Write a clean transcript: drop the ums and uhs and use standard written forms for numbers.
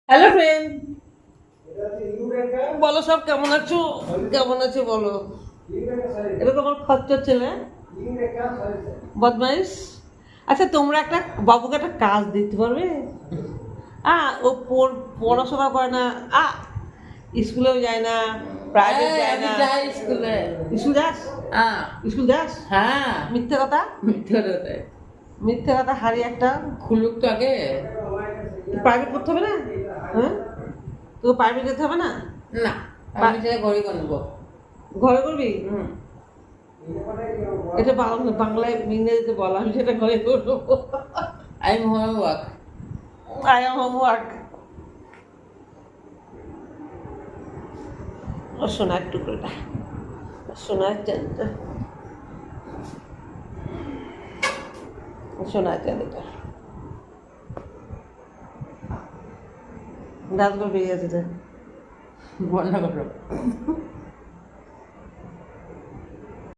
Hello friend, বলো সব কেমন আছো? কেমন আছো বলো। এটা তোমার খচ্চর ছেলে, বদমাইশ। আচ্ছা, তোমরা একটা বাবুকে একটা কাজ দিতে পারবে? ও পড়াশোনা করে না, স্কুলেও যায় না, প্রাইভেট যায় আমি না। যাই স্কুলে। স্কুল যাস? হ্যাঁ স্কুল যাস? হ্যাঁ, মিথ্যে কথা, মিথ্যে কথা। মিথ্যে কথা হারি একটা। খুলুক তো আগে। প্রাইভেট করতে হবে না? হ্যাঁ, তোকে প্রাইভেট যেতে হবে না? না, আমি সেটা ঘড়ি করবো। ঘরে করবি? হুম। এটা বাংলায় ইংরেজিতে বলা, আমি সেটা ঘরে করবো। I am homework. I am homework. ও সোনার টুকরোটা, সোনার চাঁদিটা, সোনার চাঁদিটা দাঁতগুলো বেরিয়ে আছে। বন্যা করো।